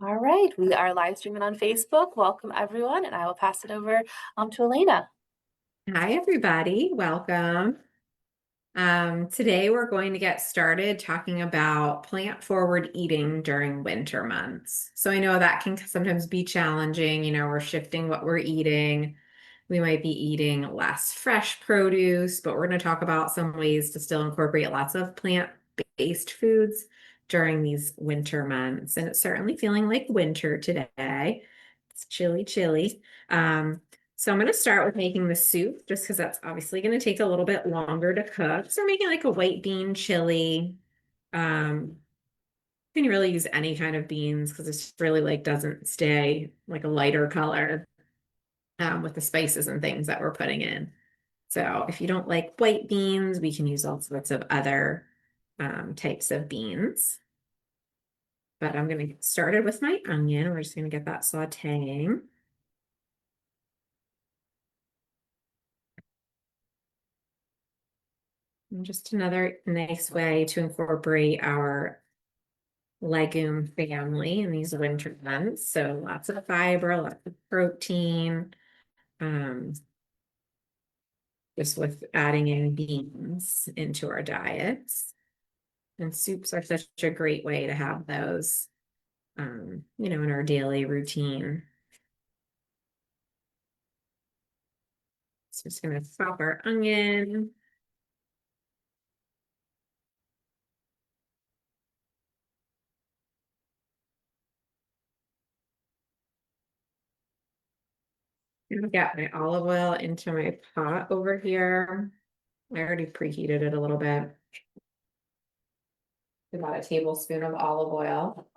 All right, we are live streaming on Facebook. Welcome, everyone, and I will pass it over to Elena. Hi, everybody. Welcome. Today we're going to get started talking about plant-forward eating during winter months. So I know that can sometimes be challenging. We're shifting what we're eating. We might be eating less fresh produce, but we're going to talk about some ways to still incorporate lots of plant-based foods during these winter months. And it's certainly feeling like winter today. It's chilly, chilly. So I'm going to start with making the soup just because that's obviously going to take a little bit longer to cook. So making like a white bean chili. You can really use any kind of beans because it's really like doesn't stay like a lighter color with the spices and things that we're putting in. So if you don't like white beans, we can use all sorts of other types of beans. But I'm going to get started with my onion. We're just going to get that sauteing. And just another nice way to incorporate our legume family in these winter months. So lots of fiber, lots of protein, um, just with adding in beans into our diets. And soups are such a great way to have those, in our daily routine. So just gonna chop our onion. And get my olive oil into my pot over here. I already preheated it a little bit. About a tablespoon of olive oil.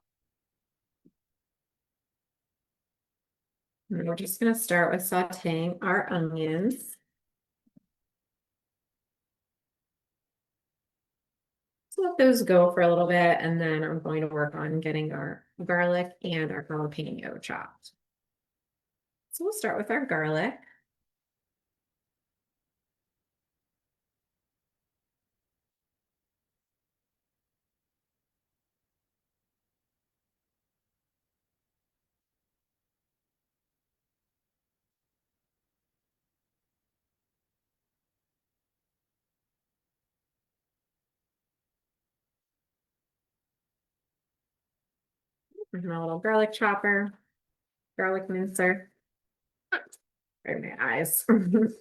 And we're just going to start with sauteing our onions. So let those go for a little bit, and then I'm going to work on getting our garlic and our jalapeno chopped. So we'll start with our garlic. With my little garlic chopper, garlic mincer. Right, my eyes. The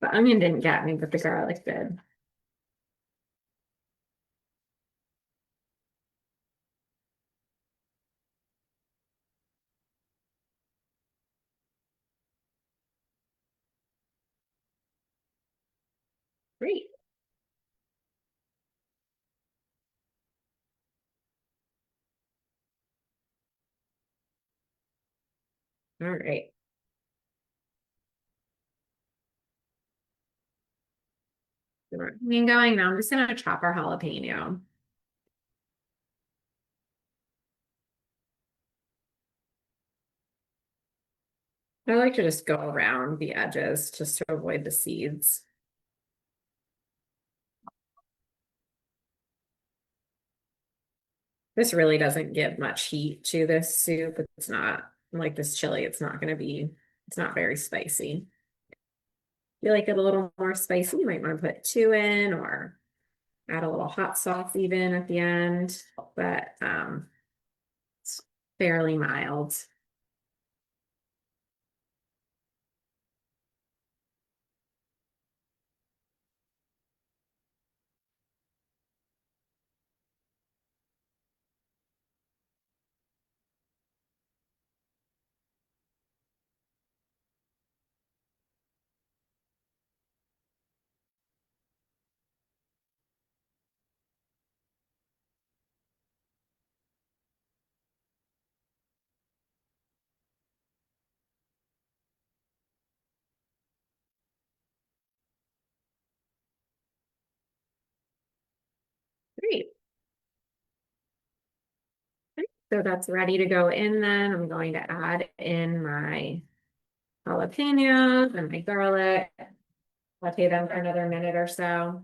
onion didn't get me, but the garlic did. Great. All right. Onion going. Now I'm just going to chop our jalapeno. I like to just go around the edges just to avoid the seeds. This really doesn't give much heat to this soup. It's not like this chili. It's not very spicy. If you like it a little more spicy, you might want to put two in or add a little hot sauce even at the end, but it's fairly mild. Great. So that's ready to go in then. I'm going to add in my jalapenos and my garlic. Saute them for another minute or so.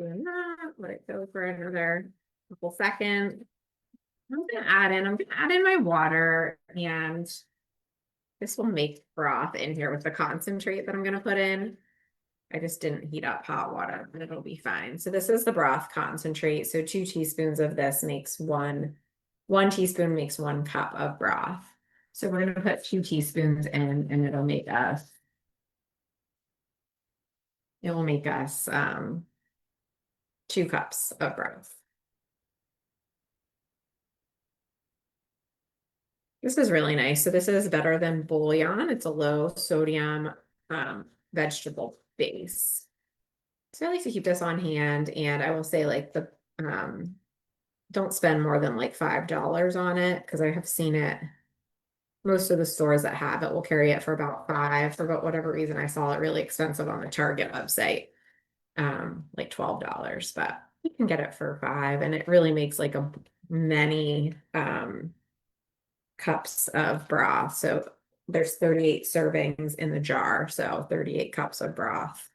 doing that. Let it go for another couple seconds. I'm gonna add in my water, and this will make broth in here with the concentrate that I'm gonna put in. I just didn't heat up hot water, but it'll be fine. So this is the broth concentrate. So 2 teaspoons of this makes one teaspoon makes 1 cup of broth. So we're gonna put 2 teaspoons in, and it will make us 2 cups of broth. This is really nice. So this is better than bouillon. It's a low sodium vegetable base. So I like to keep this on hand, and I will say like don't spend more than like $5 on it, because I have seen it. Most of the stores that have it will carry it for about 5. For about whatever reason, I saw it really expensive on the Target website, like $12, but you can get it for 5, and it really makes like a many cups of broth. So there's 38 servings in the jar, so 38 cups of broth.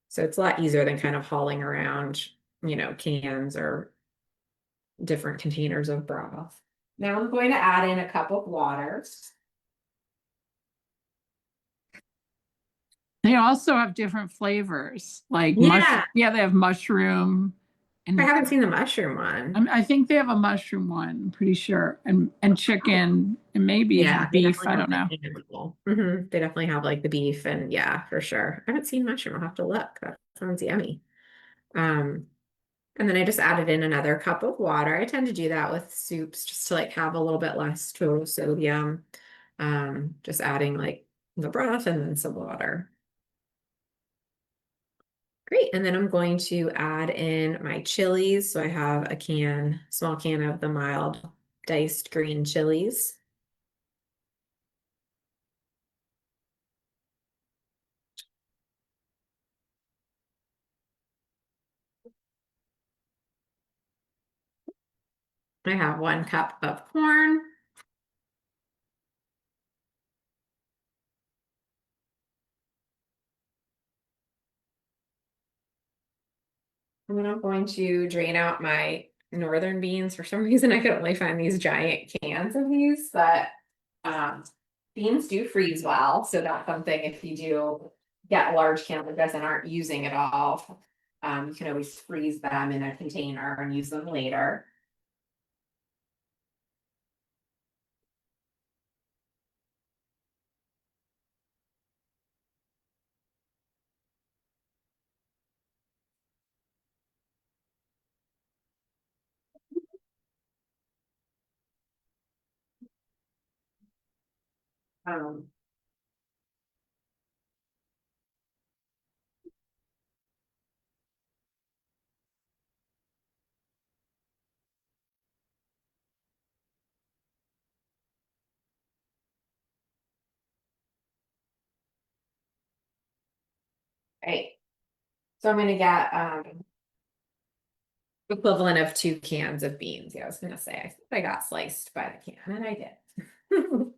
So it's a lot easier than kind of hauling around, cans or different containers of broth. Now I'm going to add in a cup of water. They also have different flavors, like Yeah, yeah, they have mushroom I and haven't seen the mushroom one. I think they have a mushroom one, I'm pretty sure, and chicken and maybe even Yeah, they beef. definitely I have don't know. the animal. They definitely have like the beef, and yeah, for sure. I haven't seen mushroom. I'll have to look. That sounds yummy. Um, and then I just added in another cup of water. I tend to do that with soups just to like have a little bit less total sodium. Just adding like the broth and then some water. Great. And then I'm going to add in my chilies. So I have a small can of the mild diced green chilies. I have 1 cup of corn. And then I'm going to drain out my northern beans. For some reason, I could only find these giant cans of these, but beans do freeze well. So that's something, if you do get large cans of this and aren't using it all, you can always freeze them in a container and use them later. Um, right. So I'm gonna get equivalent of 2 cans of beans. Yeah, I was gonna say, I think I got sliced by the can, and I did.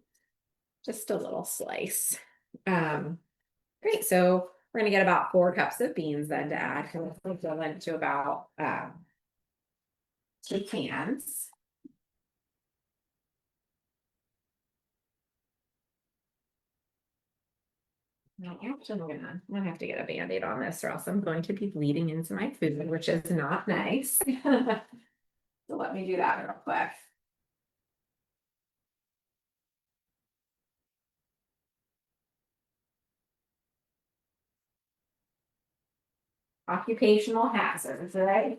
Just a little slice. Great. So we're gonna get about 4 cups of beans then to add, because it's equivalent to about 2 cans. Now, actually, I'm gonna have to get a Band-Aid on this, or else I'm going to be bleeding into my food, which is not nice. So let me do that real quick. Occupational hazards, right?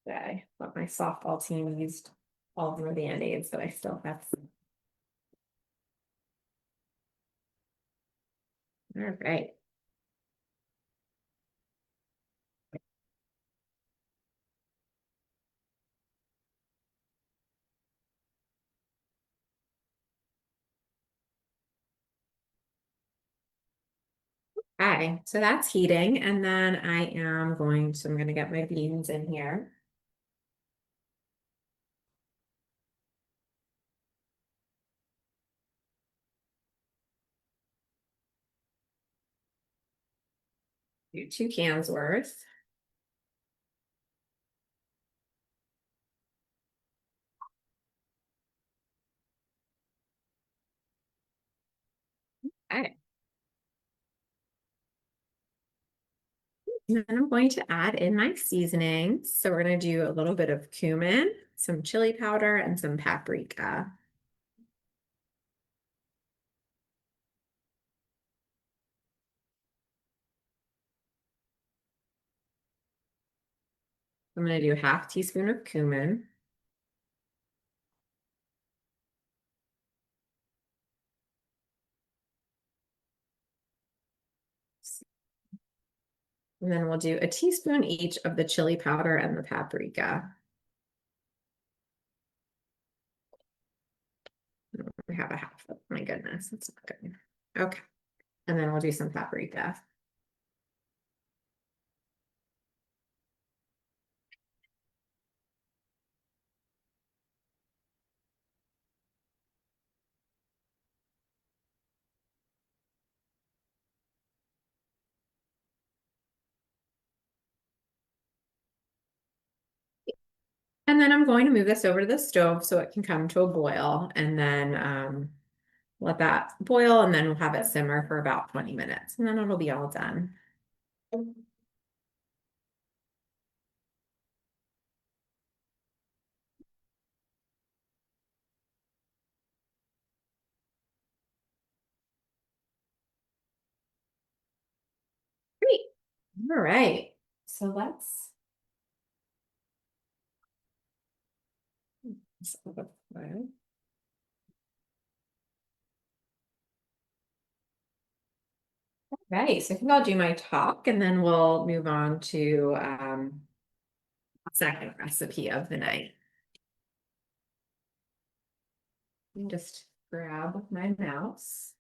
today, but my softball team used all of their Band-Aids, so I still have some. All right. Okay, so that's heating, and then I'm gonna get my beans in here. Do 2 cans worth. Okay. And then I'm going to add in my seasonings. So we're gonna do a little bit of cumin, some chili powder, and some paprika. I'm gonna do a half teaspoon of cumin. And then we'll do a teaspoon each of the chili powder and the paprika. We have a half of, my goodness, that's not good. Okay. And then we'll do some paprika. And then I'm going to move this over to the stove so it can come to a boil, and then let that boil, and then we'll have it simmer for about 20 minutes, and then it'll be all done. Great. All right. So let's. Right, so I think I'll do my talk and then we'll move on to second recipe of the night. And just grab my mouse.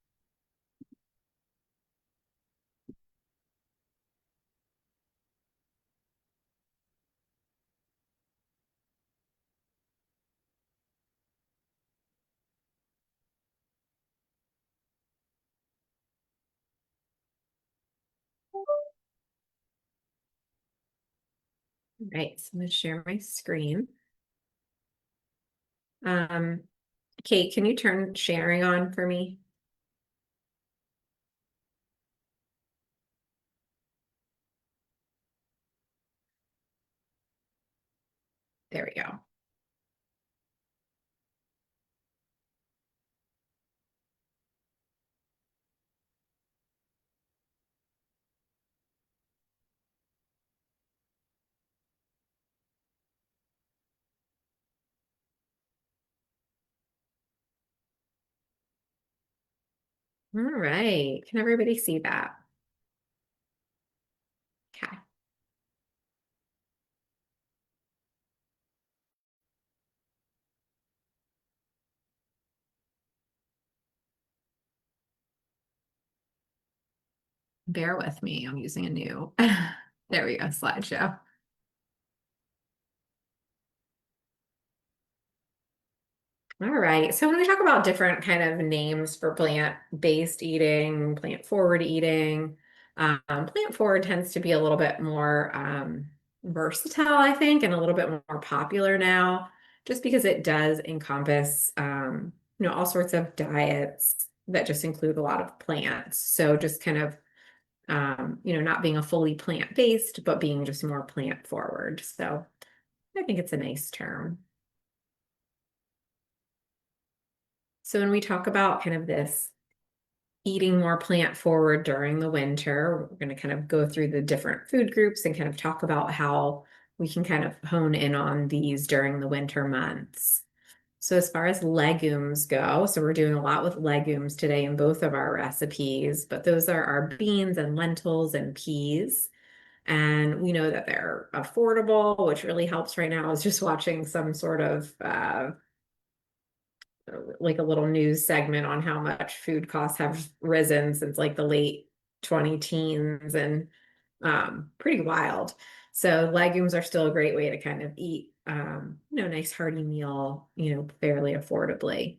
All right, so I'm gonna share my screen. Kate, can you turn sharing on for me? There we go. All right, can everybody see that? Okay. Bear with me, I'm using a new, there we go, slideshow. All right, so when we talk about different kind of names for plant-based eating, plant-forward eating, plant-forward tends to be a little bit more versatile, I think, and a little bit more popular now, just because it does encompass, all sorts of diets that just include a lot of plants. So just kind of, not being a fully plant-based, but being just more plant-forward. So I think it's a nice term. So when we talk about kind of this eating more plant forward during the winter, we're going to kind of go through the different food groups and kind of talk about how we can kind of hone in on these during the winter months. So as far as legumes go, so we're doing a lot with legumes today in both of our recipes, but those are our beans and lentils and peas. And we know that they're affordable, which really helps right now. I was just watching some sort of like a little news segment on how much food costs have risen since like the late 20 teens, and pretty wild. So legumes are still a great way to kind of eat, nice hearty meal, fairly affordably.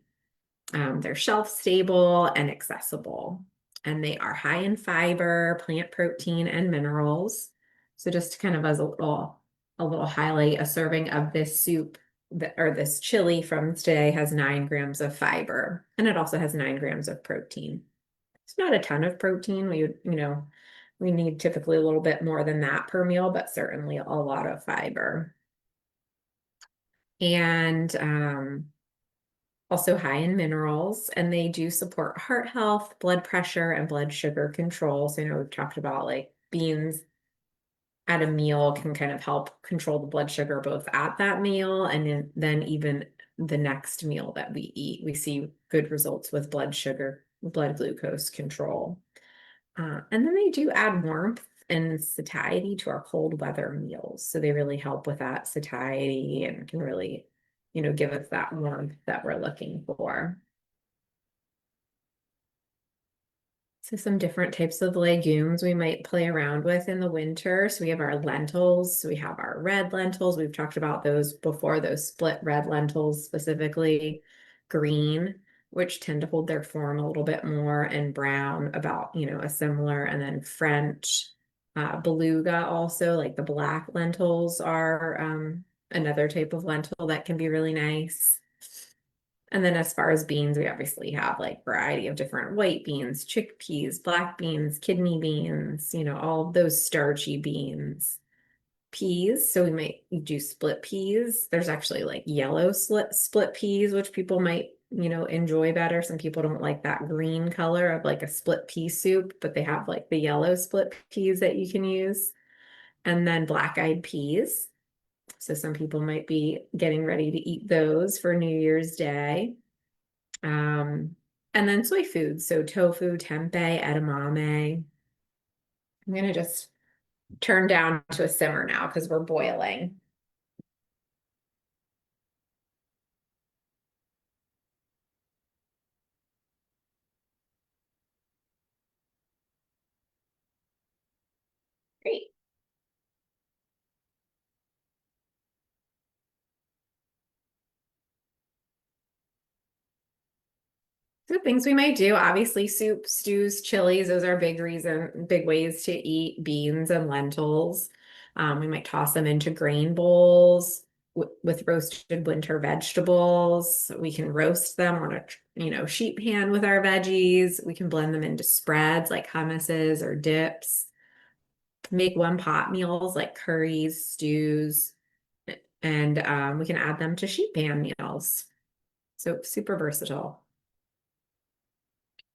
They're shelf stable and accessible, and they are high in fiber, plant protein, and minerals. So just kind of as a little highlight, a serving of this soup or this chili from today has 9 grams of fiber, and it also has 9 grams of protein. It's not a ton of protein. We need typically a little bit more than that per meal, but certainly a lot of fiber. And also high in minerals, and they do support heart health, blood pressure, and blood sugar control. So, we've talked about like beans at a meal can kind of help control the blood sugar both at that meal and then even the next meal that we eat. We see good results with blood glucose control. And then they do add warmth and satiety to our cold weather meals. So they really help with that satiety and can really, give us that warmth that we're looking for. So some different types of legumes we might play around with in the winter. So we have our lentils. So we have our red lentils. We've talked about those before, those split red lentils specifically. Green, which tend to hold their form a little bit more, and brown about, a similar, and then French. Beluga also, like the black lentils are another type of lentil that can be really nice. And then as far as beans, we obviously have like variety of different white beans, chickpeas, black beans, kidney beans, all of those starchy beans. Peas, so we might do split peas. There's actually like yellow split peas, which people might, enjoy better. Some people don't like that green color of like a split pea soup, but they have like the yellow split peas that you can use. And then black-eyed peas. So some people might be getting ready to eat those for New Year's Day. And then soy foods, so tofu, tempeh, edamame. I'm gonna just turn down to a simmer now because we're boiling. Great. So things we might do, obviously soup, stews, chilies, those are big ways to eat beans and lentils. We might toss them into grain bowls with roasted winter vegetables. We can roast them on a sheet pan with our veggies. We can blend them into spreads like hummuses or dips. Make one pot meals like curries, stews, and we can add them to sheet pan meals. So super versatile.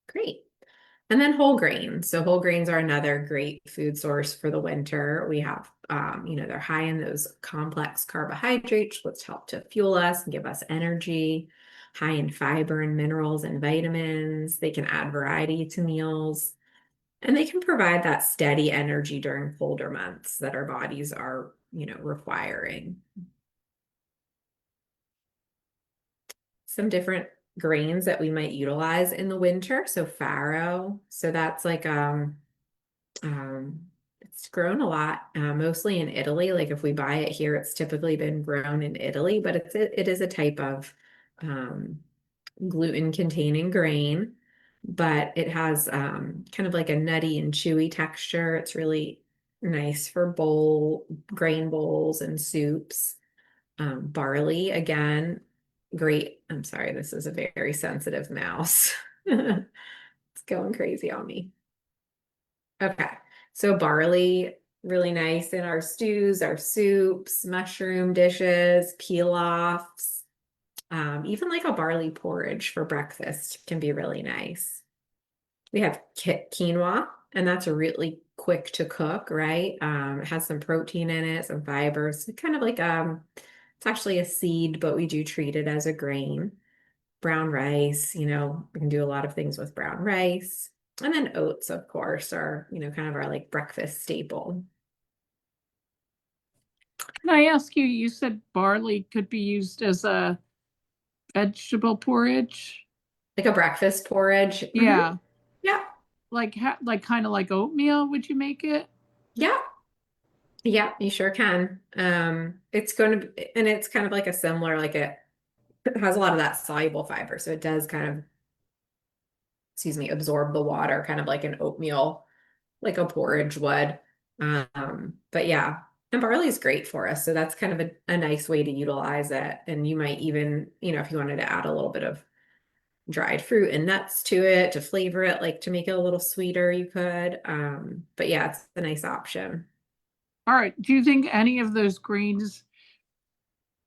Great. And then whole grains. So whole grains are another great food source for the winter. We have, they're high in those complex carbohydrates, which help to fuel us and give us energy, high in fiber and minerals and vitamins. They can add variety to meals, and they can provide that steady energy during colder months that our bodies are, requiring. Some different grains that we might utilize in the winter. So farro, so that's like it's grown a lot, mostly in Italy. Like if we buy it here, it's typically been grown in Italy, but it is a type of gluten containing grain, but it has kind of like a nutty and chewy texture. It's really nice for grain bowls and soups. Barley, again, great. I'm sorry, this is a very sensitive mouse. It's going crazy on me. Okay, so barley, really nice in our stews, our soups, mushroom dishes, pilafs, even like a barley porridge for breakfast can be really nice. We have quinoa. and that's really quick to cook, right? It has some protein in it, some fibers, kind of like it's actually a seed, but we do treat it as a grain. Brown rice, we can do a lot of things with brown rice. And then oats, of course, are, kind of our like breakfast staple. Can I ask you, you said barley could be used as a vegetable porridge? Like a breakfast porridge. Yeah. Yeah. Like kind of like oatmeal, would you make it? Yeah. Yeah, you sure can. It's going to be, and it's kind of like a similar, like it has a lot of that soluble fiber. So it does kind of, excuse me, absorb the water, kind of like an oatmeal, like a porridge would. But yeah, and barley is great for us. So that's kind of a nice way to utilize it. And you might even, if you wanted to add a little bit of dried fruit and nuts to it to flavor it, like to make it a little sweeter, you could. But yeah, it's a nice option. All right. Do you think any of those grains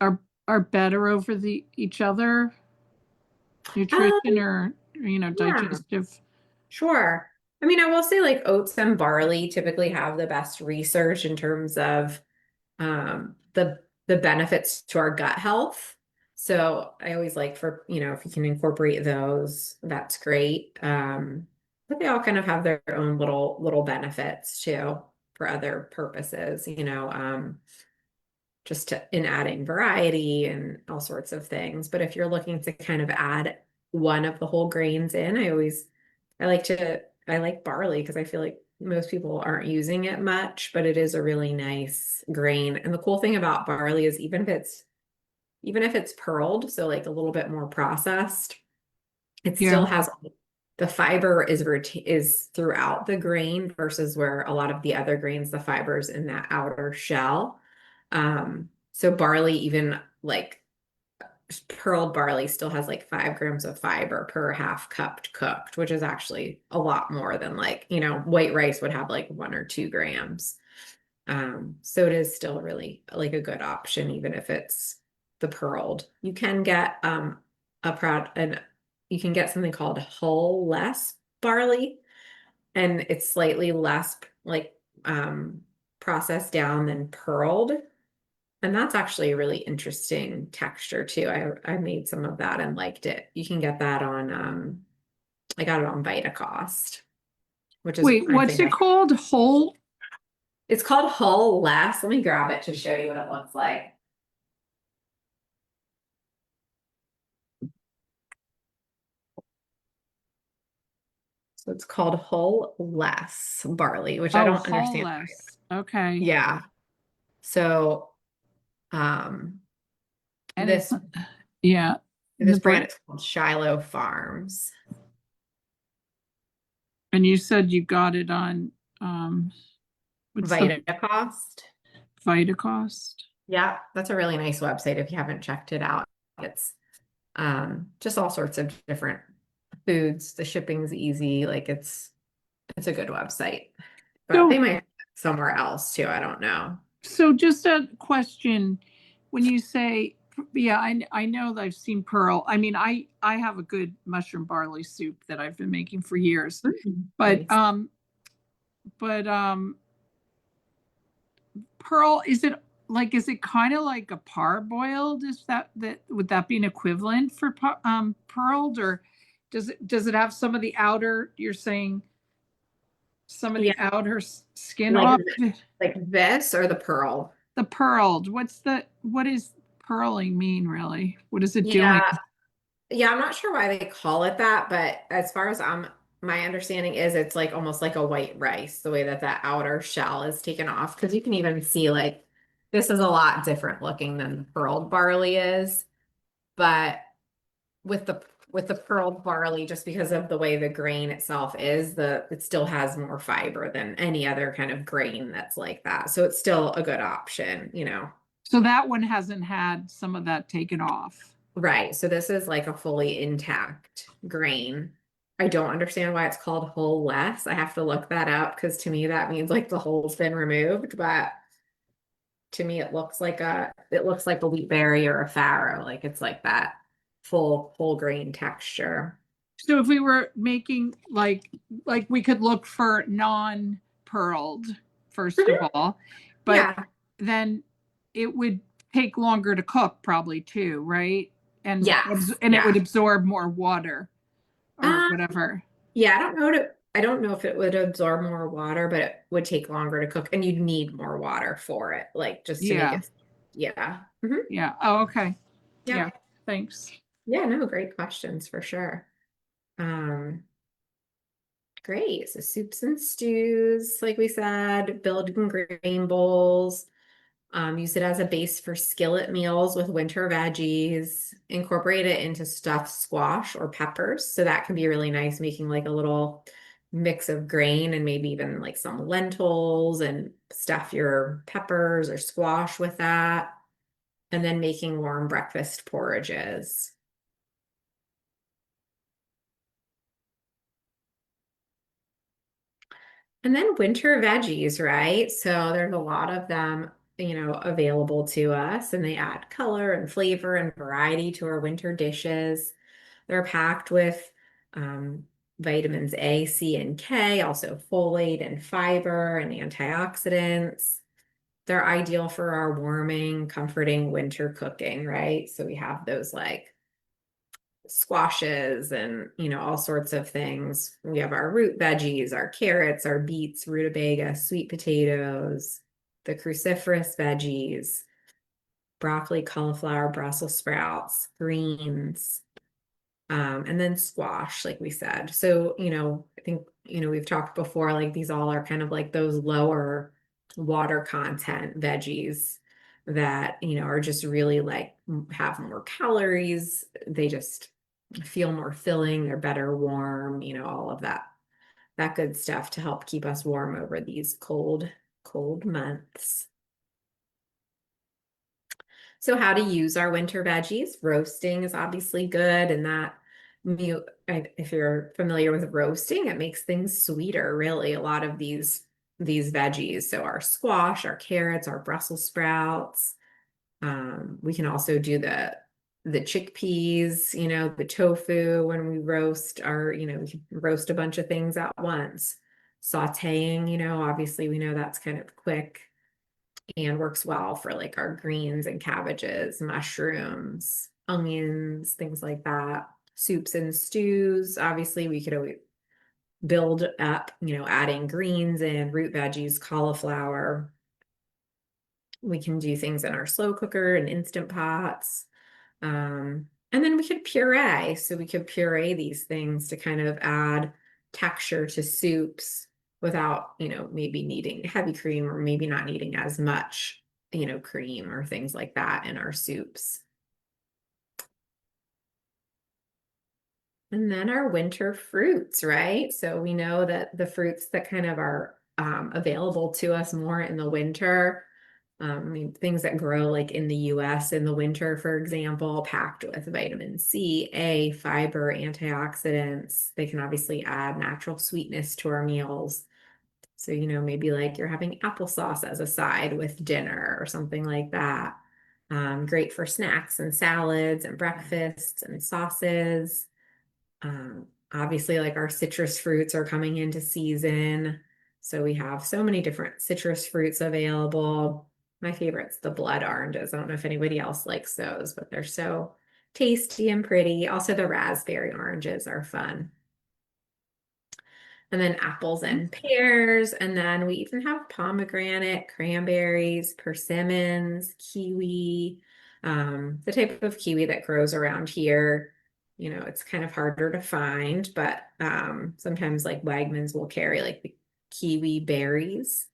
are better over the each other? Nutrition Um, or, yeah. digestive? Sure. I mean, I will say like oats and barley typically have the best research in terms of the benefits to our gut health. So I always like for, if you can incorporate those, that's great. But they all kind of have their own little benefits too for other purposes, just in adding variety and all sorts of things. But if you're looking to kind of add one of the whole grains in, I like barley because I feel like most people aren't using it much, but it is a really nice grain. And the cool thing about barley is even if it's pearled, so like a little bit more processed, it still Yeah. has the fiber is throughout the grain versus where a lot of the other grains, the fiber's in that outer shell. So barley, even like pearled barley still has like 5 grams of fiber per half cup cooked, which is actually a lot more than like, white rice would have like 1 or 2 grams. So it is still really like a good option, even if it's the pearled. You can get and you can get something called hull less barley, and it's slightly less like processed down than pearled. And that's actually a really interesting texture too. I made some of that and liked it. You can get that on I got it on Vitacost, which is Wait, I what's think it called? Whole? it's called Hull Less. Let me grab it to show you what it looks like. So it's called Hull Less barley, which I Oh, don't whole understand. less. Okay. Yeah. So um And it's, this yeah, this the brand brand. is called Shiloh Farms. And you said you got it on, what's the Vitacost. Vitacost? Yeah, that's a really nice website if you haven't checked it out. It's just all sorts of different foods. The shipping's easy, like it's a good website. But they So, might have it somewhere else too. I don't know. so just a question. When you say, yeah, I know that I've seen pearl. I mean, I have a good mushroom barley soup that I've been making for years. But Nice. but pearl, is it kind of like a parboiled? Is that would that be an equivalent for pearled, or does it have some of the outer, you're saying some of Yeah, the outer skin like off? like this or the pearl. The pearled, what is pearling mean really? What is it doing? Yeah, yeah, I'm not sure why they call it that, but as far as my understanding is it's like almost like a white rice, the way that that outer shell is taken off. Because you can even see like this is a lot different looking than the pearled barley is. But with the pearled barley, just because of the way the grain itself is, it still has more fiber than any other kind of grain that's like that. So it's still a good option. So that one hasn't had some of that taken off. Right. So this is like a fully intact grain. I don't understand why it's called whole less. I have to look that up because to me that means like the whole's been removed, but to me it looks like a wheat berry or a farro. Like it's like that full whole grain texture. So if we were making like we could look for non-pearled, first of Mhm. all, but Yeah. then it would take longer to cook probably too, right? Yes. And it would Yeah. absorb more water or Um, whatever. yeah, I don't know if it would absorb more water, but it would take longer to cook and you'd need more water for it, like just to make Yeah. it, yeah. Hmm. Yeah. Oh, okay. Yeah. Yep. Thanks. Yeah, no, great questions for sure. Um, Great. So soups and stews, like we said, build grain bowls. Use it as a base for skillet meals with winter veggies. Incorporate it into stuffed squash or peppers. So that can be really nice, making like a little mix of grain and maybe even like some lentils and stuff your peppers or squash with that. And then making warm breakfast porridges. And then winter veggies, right? So there's a lot of them, available to us, and they add color and flavor and variety to our winter dishes. They're packed with vitamins A, C, and K, also folate and fiber and antioxidants. They're ideal for our warming, comforting winter cooking, right? So we have those like squashes and all sorts of things. We have our root veggies, our carrots, our beets, rutabaga, sweet potatoes, the cruciferous veggies, broccoli, cauliflower, Brussels sprouts, greens, and then squash, like we said. So, I think, we've talked before, like these all are kind of like those lower water content veggies that, are just really like have more calories. They just feel more filling, they're better warm, all of that good stuff to help keep us warm over these cold months. So how to use our winter veggies. Roasting is obviously good, and that if you're familiar with roasting, it makes things sweeter, really. A lot of these veggies. So our squash, our carrots, our Brussels sprouts. We can also do the chickpeas, the tofu when we roast we can roast a bunch of things at once. Sauteing, obviously we know that's kind of quick and works well for like our greens and cabbages, mushrooms, onions, things like that. Soups and stews, obviously we could always build up, adding greens and root veggies, cauliflower. We can do things in our slow cooker and instant pots. And then we could puree. So we could puree these things to kind of add texture to soups without, maybe needing heavy cream or maybe not needing as much, cream or things like that in our soups. And then our winter fruits, right? So we know that the fruits that kind of are available to us more in the winter, I mean, things that grow like in the US in the winter, for example, packed with vitamin C, A, fiber, antioxidants. They can obviously add natural sweetness to our meals. So, maybe like you're having applesauce as a side with dinner or something like that. Great for snacks and salads and breakfasts and sauces. Obviously, like our citrus fruits are coming into season. So we have so many different citrus fruits available. My favorite's the blood oranges. I don't know if anybody else likes those, but they're so tasty and pretty. Also, the raspberry oranges are fun. And then apples and pears. And then we even have pomegranate, cranberries, persimmons, kiwi, the type of kiwi that grows around here. It's kind of harder to find, but sometimes like Wegmans will carry like the kiwi berries.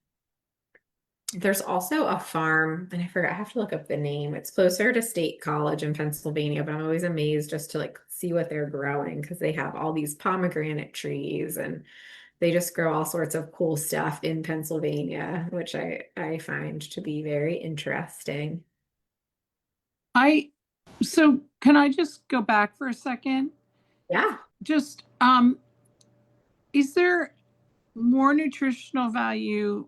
There's also a farm, and I forgot, I have to look up the name. It's closer to State College in Pennsylvania, but I'm always amazed just to like see what they're growing because they have all these pomegranate trees and they just grow all sorts of cool stuff in Pennsylvania, which I find to be very interesting. So can I just go back for a second? Yeah. Just, is there more nutritional value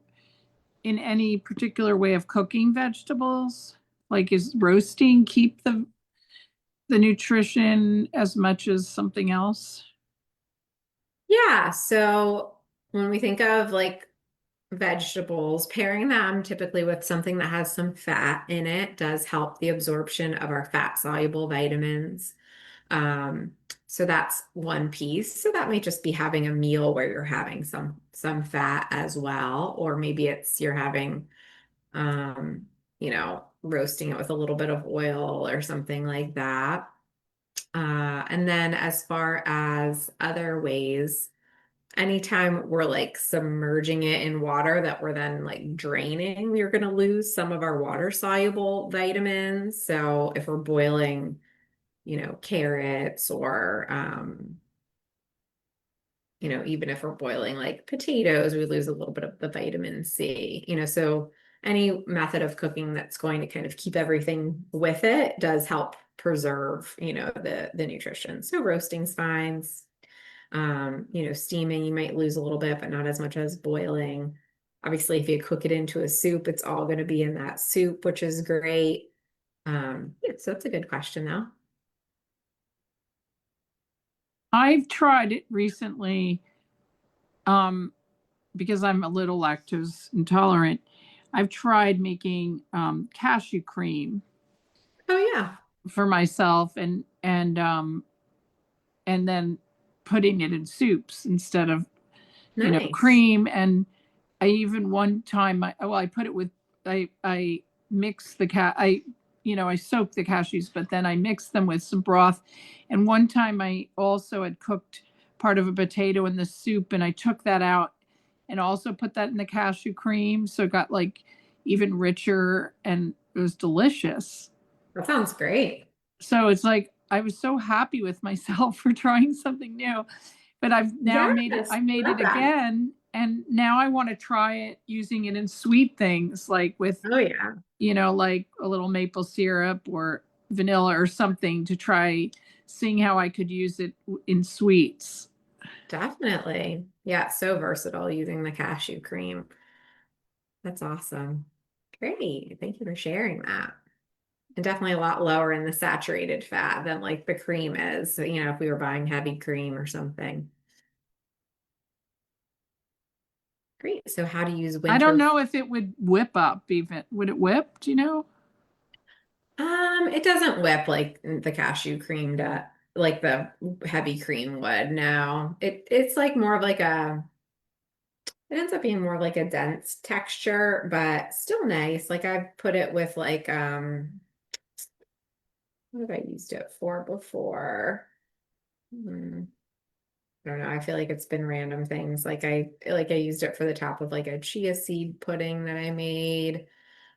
in any particular way of cooking vegetables? Like is roasting keep the nutrition as much as something else? Yeah, so when we think of like vegetables, pairing them typically with something that has some fat in it does help the absorption of our fat soluble vitamins. Um, so that's one piece. So that may just be having a meal where you're having some fat as well, or maybe it's you're having roasting it with a little bit of oil or something like that. And then as far as other ways, anytime we're like submerging it in water that we're then like draining, we're going to lose some of our water soluble vitamins. So if we're boiling, carrots or, even if we're boiling like potatoes, we lose a little bit of the vitamin C, so any method of cooking that's going to kind of keep everything with it does help preserve, the nutrition. So roasting's fine. Steaming, you might lose a little bit, but not as much as boiling. Obviously, if you cook it into a soup, it's all going to be in that soup, which is great. Yeah, so that's a good question though. I've tried it recently, because I'm a little lactose intolerant. I've tried making cashew cream Oh yeah, for myself and then putting it in soups instead of nice. cream. And I even one time I put it with I mix the I soak the cashews, but then I mix them with some broth. And one time I also had cooked part of a potato in the soup and I took that out and also put that in the cashew cream, so it got like even richer and it was delicious. That sounds great. So it's like I was so happy with myself for trying something new. But I've now made it, Yes, I made love it that. again. And now I want to try it using it in sweet things like with, Oh yeah, like a little maple syrup or vanilla or something to try seeing how I could use it in sweets. definitely. Yeah, it's so versatile using the cashew cream. That's awesome. Great. Thank you for sharing that. And definitely a lot lower in the saturated fat than like the cream is. So, if we were buying heavy cream or something. Great. So how to use I don't winter? know if it would whip up even. Would it whip? Do you know? It doesn't whip like the cashew cream like the heavy cream would. No. It's like more of like it ends up being more of like a dense texture, but still nice. Like I've put it with like what have I used it for before? Hmm. I don't know. I feel like it's been random things. Like I used it for the top of like a chia seed pudding that I made.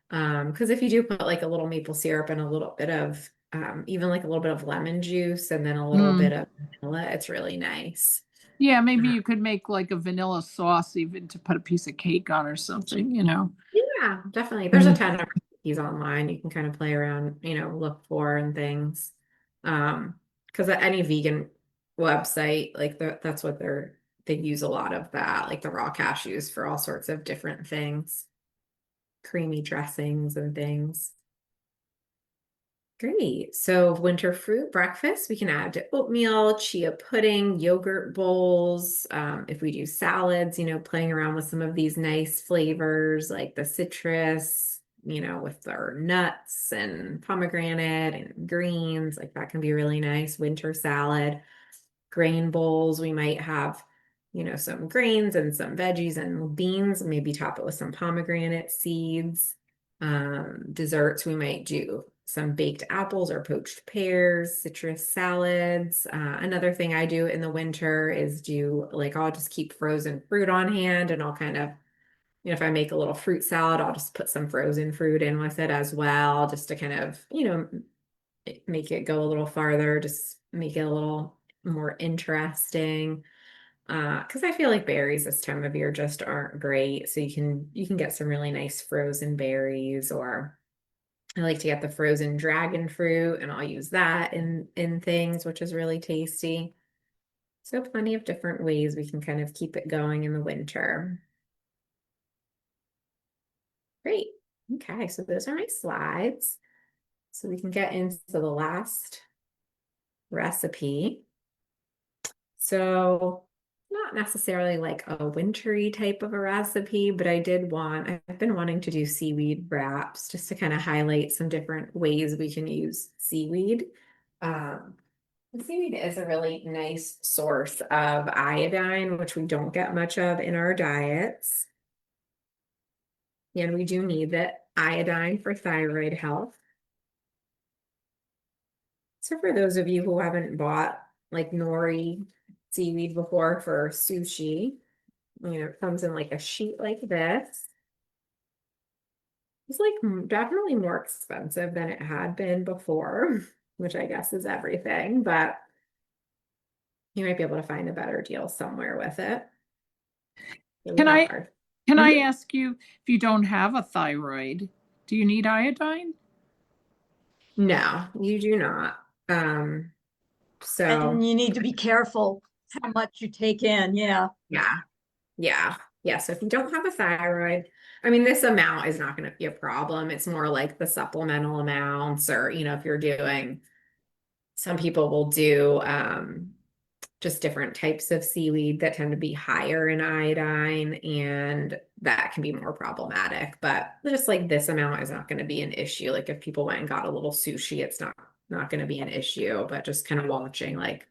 Because if you do put like a little maple syrup and a little bit of even like a little bit of lemon juice and then a little bit Mm. of vanilla, it's really nice. Yeah, maybe Uh, you could make like a vanilla sauce even to put a piece of cake on or something. yeah, definitely. There's a Mm. ton of recipes online you can kind of play around, look for and things. Because at any vegan website, like that's what they use a lot of that, like the raw cashews for all sorts of different things, creamy dressings and things. Great. So winter fruit breakfast, we can add to oatmeal, chia pudding, yogurt bowls. If we do salads, playing around with some of these nice flavors like the citrus, with our nuts and pomegranate and greens, like that can be really nice. Winter salad, grain bowls, we might have, some grains and some veggies and beans, maybe top it with some pomegranate seeds. Desserts, we might do some baked apples or poached pears, citrus salads. Another thing I do in the winter is I'll just keep frozen fruit on hand and I'll kind of, if I make a little fruit salad, I'll just put some frozen fruit in with it as well, just to kind of, make it go a little farther, just make it a little more interesting. Because I feel like berries this time of year just aren't great. So you can get some really nice frozen berries, or I like to get the frozen dragon fruit and I'll use that in things, which is really tasty. So plenty of different ways we can kind of keep it going in the winter. Great. Okay, so those are my slides. So we can get into the last recipe. So not necessarily like a wintry type of a recipe, but I've been wanting to do seaweed wraps just to kind of highlight some different ways we can use seaweed. Um, Seaweed is a really nice source of iodine, which we don't get much of in our diets. And we do need the iodine for thyroid health. So for those of you who haven't bought like nori seaweed before for sushi, it comes in like a sheet like this. It's like definitely more expensive than it had been before, which I guess is everything, but you might be able to find a better deal somewhere with it. Really Can not I hard. can I Mhm. ask you, if you don't have a thyroid, do you need iodine? No, you do not. So And you need to be careful how much you take in. Yeah. yeah, yeah. So if you don't have a thyroid, I mean, this amount is not going to be a problem. It's more like the supplemental amounts, or if you're doing, some people will do just different types of seaweed that tend to be higher in iodine, and that can be more problematic. But just like this amount is not going to be an issue. Like if people went and got a little sushi, it's not going to be an issue. But just kind of watching, like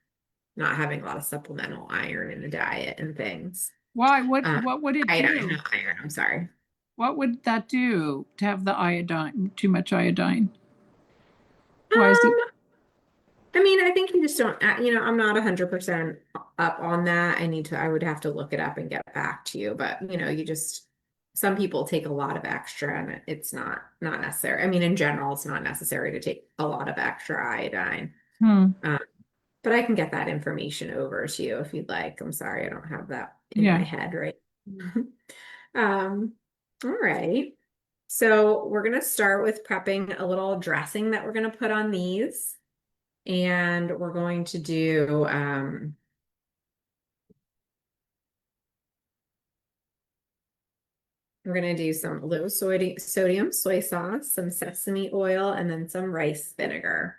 not having a lot of supplemental iron in the diet and things. Why? Uh, What would it iodine, do? not iron. I'm sorry. What would that do to have the iodine, too much iodine? Why is it? Um, I mean, I think you just don't, I'm not 100% up on that. I would have to look it up and get back to you. But, some people take a lot of extra, and it's not necessary. I mean, in general, it's not necessary to take a lot of extra iodine. Hmm. Um, but I can get that information over to you if you'd like. I'm sorry, I don't have that in my Yeah. head right. Um, all right. So we're gonna start with prepping a little dressing that we're gonna put on these. And we're going to do some low sodium soy sauce, some sesame oil, and then some rice vinegar.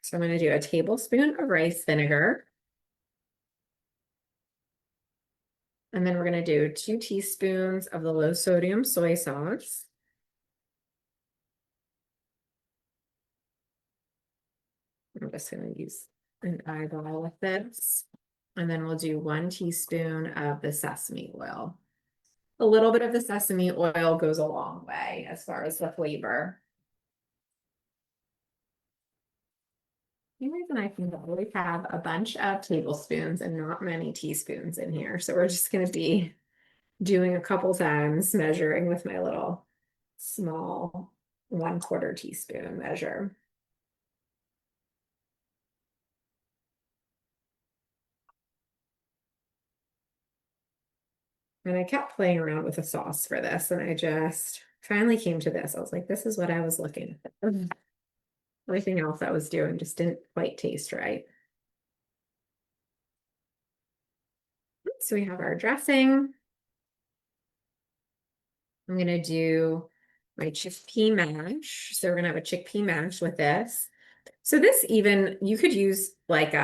So I'm going to do a tablespoon of rice vinegar. And then we're going to do 2 teaspoons of the low sodium soy sauce. I'm just going to use an eyeball with this. And then we'll do 1 teaspoon of the sesame oil. A little bit of the sesame oil goes a long way as far as the flavor. The reason I can always have a bunch of tablespoons and not many teaspoons in here. So we're just going to be doing a couple times, measuring with my little small 1/4 teaspoon measure. And I kept playing around with a sauce for this, and I just finally came to this. I was like, this is what I was looking for. Everything else I was doing just didn't quite taste right. So we have our dressing. I'm gonna do my chickpea mash. So we're gonna have a chickpea mash with this. So this, even you could use like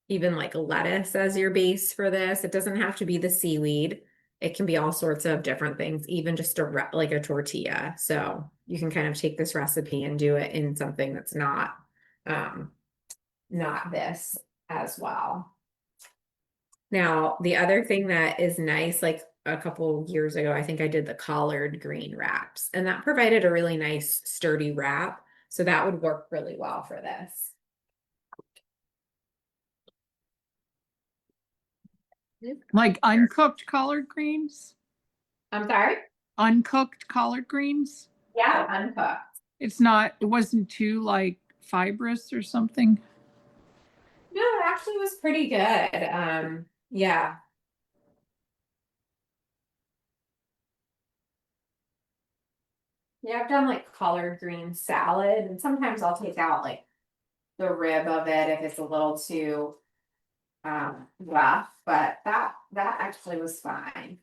even like lettuce as your base for this. It doesn't have to be the seaweed. It can be all sorts of different things, even just like a tortilla. So you can kind of take this recipe and do it in something that's not this as well. Now, the other thing that is nice, like a couple years ago, I think I did the collard green wraps, and that provided a really nice sturdy wrap. So that would work really well for this. Like uncooked collard greens? I'm sorry? Uncooked collard greens? Yeah, uncooked. It wasn't too like fibrous or something? No, it actually was pretty good. Yeah. Yeah, I've done like collard green salad, and sometimes I'll take out like the rib of it if it's a little too rough, but that actually was fine.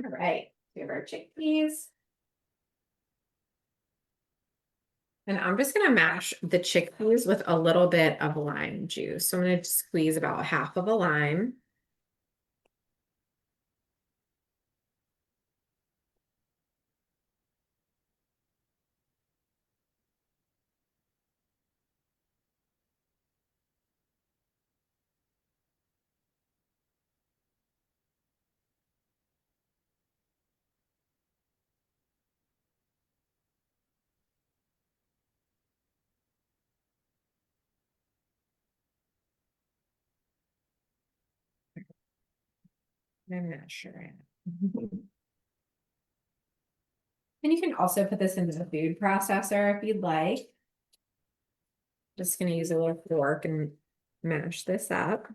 All right, we have our chickpeas. And I'm just gonna mash the chickpeas with a little bit of lime juice. So I'm gonna squeeze about half of a lime. I'm not sure. And you can also put this into the food processor if you'd like. Just gonna use a little fork and mash this up.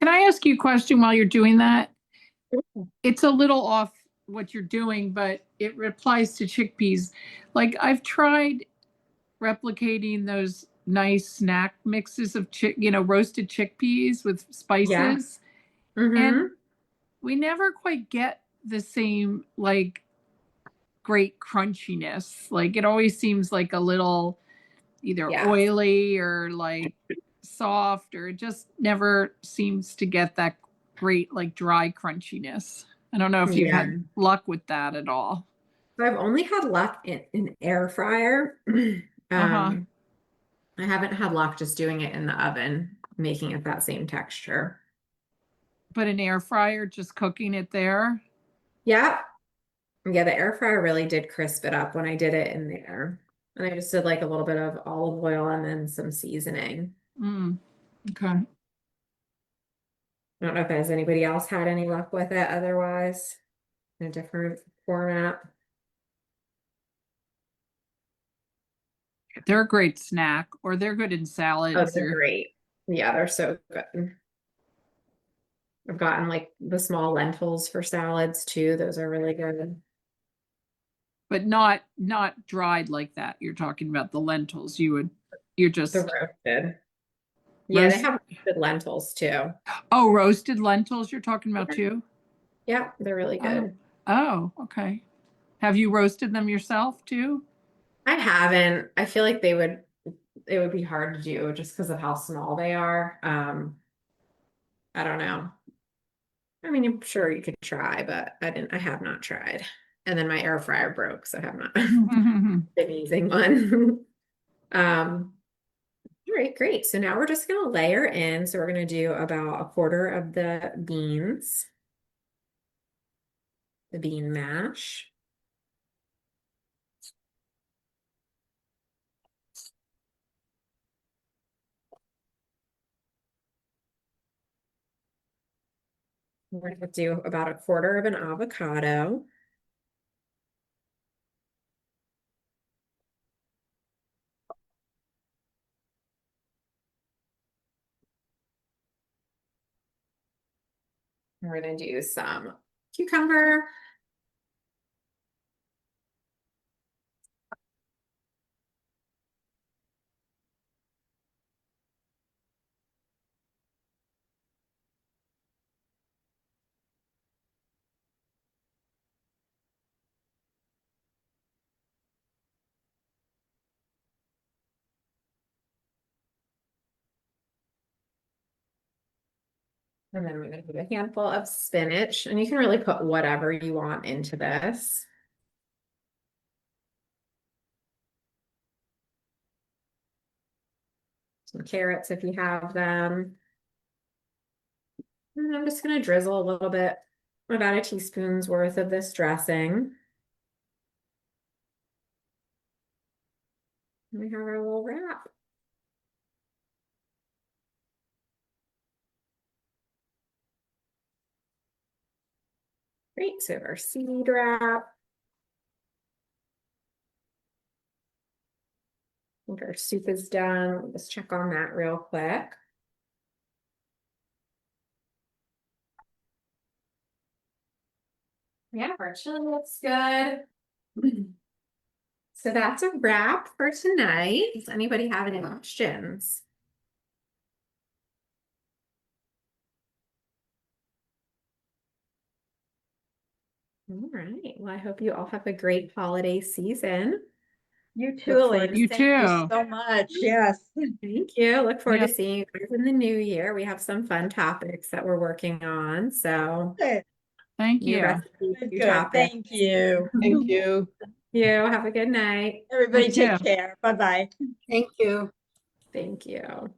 Can I ask you a question while you're doing that? It's a little off what you're doing, but it applies to chickpeas. Like I've tried replicating those nice snack mixes of roasted chickpeas with Yeah. spices. Mm-hmm. And we never quite get the same like great crunchiness. Like it always seems like a little either Yeah. oily or like soft, or it just never seems to get that great like dry crunchiness. I don't know if you've Yeah. had luck with that at all. So I've only had luck in air fryer. Uh-huh. I haven't had luck just doing it in the oven, making it that same texture. But an air fryer, just cooking it there. Yeah. Yeah, the air fryer really did crisp it up when I did it in there. And I just did like a little bit of olive oil and then some seasoning. Mm, okay. I don't know if has anybody else had any luck with it otherwise in a different format. They're a great snack, or they're good in Oh, salads they're or great. Yeah, they're so good. I've gotten like the small lentils for salads too. Those are really good. but not dried like that. You're talking about the lentils. You're The just roasted. Yeah, they roast. have good lentils too. Oh, roasted lentils you're talking about too? Yeah, they're really Oh. good. Oh, okay. Have you roasted them yourself too? I haven't. I feel like it would be hard to do just because of how small they are. I don't know. I mean, I'm sure you could try, but I have not tried. And then my air fryer broke, so I have not been using one. All right, great. So now we're just gonna layer in. So we're gonna do about a quarter of the beans, the bean mash. We're gonna do about a quarter of an avocado. We're gonna do some cucumber. And then we're gonna do a handful of spinach, and you can really put whatever you want into this. Some carrots if you have them. And I'm just gonna drizzle a little bit, about a teaspoon's worth of this dressing. And we have our little wrap. Great, so our seed wrap. I think our soup is done. Let's check on that real quick. Yeah, our chili looks good. So that's a wrap for tonight. Does anybody have any questions? All right. Well, I hope you all have a great holiday season. You Look too, forward Elena. to- You Thank you too. so much. Yes. Thank you. Look forward Yeah. to seeing you guys in the new year. We have some fun topics that we're working on. So Good, Thank new you. recipes, good, new good. topics. Thank you. Thank you. You have a good night. Everybody You take too. care. Bye-bye. Thank you. Thank you.